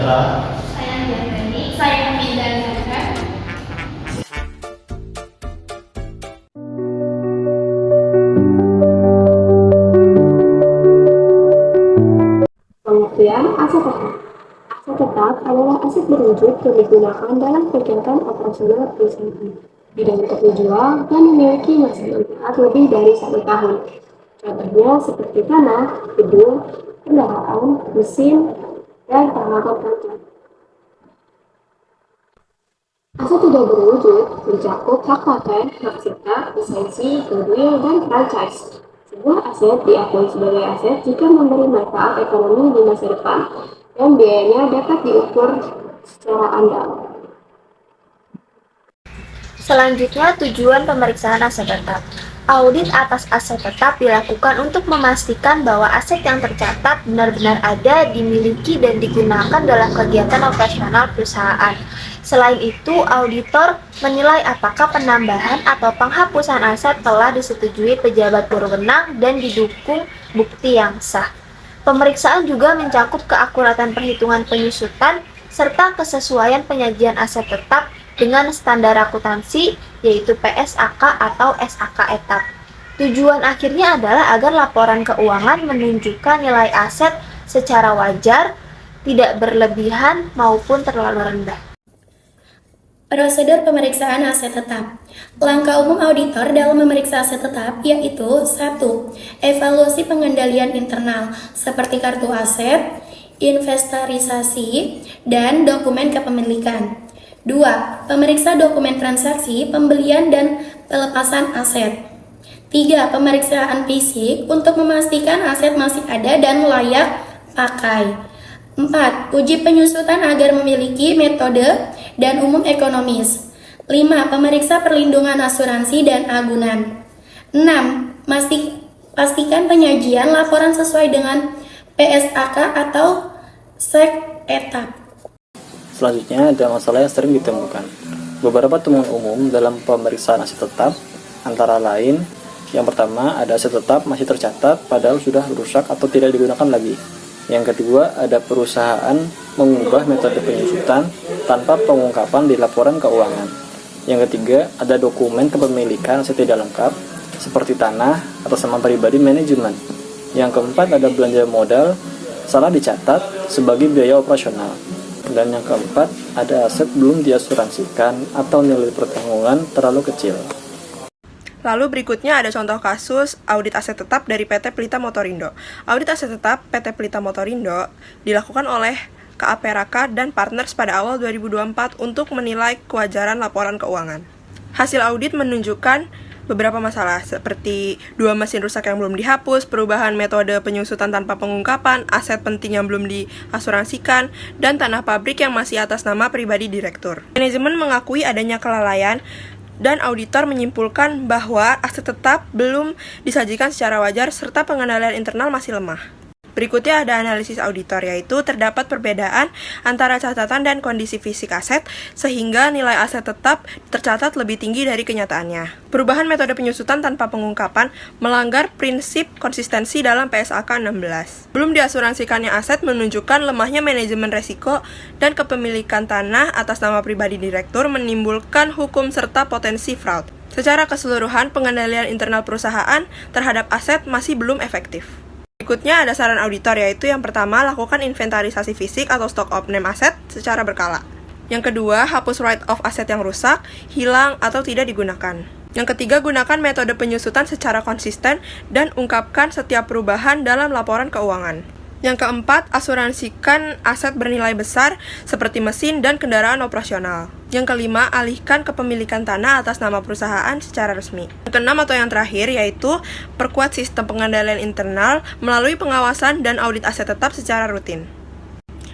Putra. Saya Diani. Saya Aminda Nazar. Pengertian aset tetap. Aset tetap adalah aset berwujud yang digunakan dalam kegiatan operasional perusahaan, tidak untuk dijual dan memiliki masa manfaat lebih dari 1 tahun. Contohnya seperti tanah, gedung, kendaraan, mesin, dan peralatan kantor. Aset tidak berwujud mencakup hak paten, hak cipta, lisensi, goodwill, dan franchise. Sebuah aset diakui sebagai aset jika memberi manfaat ekonomi di masa depan dan biayanya dapat diukur secara andal. Selanjutnya, tujuan pemeriksaan aset tetap. Audit atas aset tetap dilakukan untuk memastikan bahwa aset yang tercatat benar-benar ada, dimiliki, dan digunakan dalam kegiatan operasional perusahaan. Selain itu, auditor menilai apakah penambahan atau penghapusan aset telah disetujui pejabat berwenang dan didukung bukti yang sah. Pemeriksaan juga mencakup keakuratan perhitungan penyusutan serta kesesuaian penyajian aset tetap dengan standar akuntansi, yaitu PSAK atau SAK etap. Tujuan akhirnya adalah agar laporan keuangan menunjukkan nilai aset secara wajar, tidak berlebihan maupun terlalu rendah. Prosedur pemeriksaan aset tetap. Langkah umum auditor dalam memeriksa aset tetap yaitu 1. Evaluasi pengendalian internal seperti kartu aset, inventarisasi, dan dokumen kepemilikan. 2. Pemeriksa dokumen transaksi, pembelian dan pelepasan aset. 3. Pemeriksaan fisik untuk memastikan aset masih ada dan layak pakai. 4. Uji penyusutan agar memiliki metode dan umum ekonomis. 5. Pemeriksa perlindungan asuransi dan agunan. 6. Pastikan penyajian laporan sesuai dengan PSAK atau SEK etap. Selanjutnya ada masalah yang sering ditemukan. Beberapa temuan umum dalam pemeriksaan aset tetap antara lain, yang pertama ada aset tetap masih tercatat padahal sudah rusak atau tidak digunakan lagi. Yang kedua ada perusahaan mengubah metode penyusutan tanpa pengungkapan di laporan keuangan. Yang ketiga ada dokumen kepemilikan aset tidak lengkap seperti tanah atas nama pribadi manajemen. Yang keempat ada belanja modal salah dicatat sebagai biaya operasional. Dan yang keempat, ada aset belum diasuransikan atau nilai pertanggungan terlalu kecil. Lalu berikutnya ada contoh kasus audit aset tetap dari PT Pelita Motorindo. Audit aset tetap PT Pelita Motorindo dilakukan oleh KAP Raka dan Partners pada awal 2024 untuk menilai kewajaran laporan keuangan. Hasil audit menunjukkan beberapa masalah seperti 2 mesin rusak yang belum dihapus, perubahan metode penyusutan tanpa pengungkapan, aset penting yang belum diasuransikan, dan tanah pabrik yang masih atas nama pribadi direktur. Manajemen mengakui adanya kelalaian dan auditor menyimpulkan bahwa aset tetap belum disajikan secara wajar serta pengendalian internal masih lemah. Berikutnya ada analisis auditor, yaitu terdapat perbedaan antara catatan dan kondisi fisik aset sehingga nilai aset tetap tercatat lebih tinggi dari kenyataannya. Perubahan metode penyusutan tanpa pengungkapan melanggar prinsip konsistensi dalam PSAK 16. Belum diasuransikannya aset menunjukkan lemahnya manajemen resiko dan kepemilikan tanah atas nama pribadi direktur menimbulkan hukum serta potensi fraud. Secara keseluruhan, pengendalian internal perusahaan terhadap aset masih belum efektif. Berikutnya ada saran auditor, yaitu yang pertama, lakukan inventarisasi fisik atau stock of name aset secara berkala. Yang kedua, hapus write off aset yang rusak, hilang, atau tidak digunakan. Yang ketiga, gunakan metode penyusutan secara konsisten dan ungkapkan setiap perubahan dalam laporan keuangan. Yang keempat, asuransikan aset bernilai besar seperti mesin dan kendaraan operasional. Yang kelima, alihkan kepemilikan tanah atas nama perusahaan secara resmi. Yang keenam atau yang terakhir yaitu perkuat sistem pengendalian internal melalui pengawasan dan audit aset tetap secara rutin.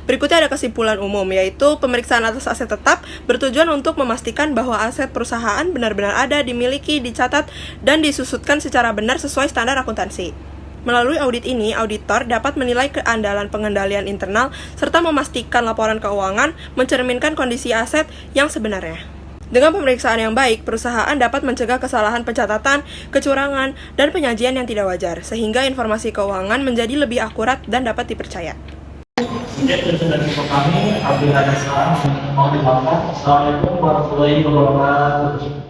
Berikutnya ada kesimpulan umum, yaitu pemeriksaan atas aset tetap bertujuan untuk memastikan bahwa aset perusahaan benar-benar ada, dimiliki, dicatat, dan disusutkan secara benar sesuai standar akuntansi. Melalui audit ini, auditor dapat menilai keandalan pengendalian internal serta memastikan laporan keuangan mencerminkan kondisi aset yang sebenarnya. Dengan pemeriksaan yang baik, perusahaan dapat mencegah kesalahan pencatatan, kecurangan, dan penyajian yang tidak wajar, sehingga informasi keuangan menjadi lebih akurat dan dapat dipercaya. Oke, itu dari info kami. Apabila ada saran, mohon dimaafkan. Assalamualaikum warahmatullahi wabarakatuh.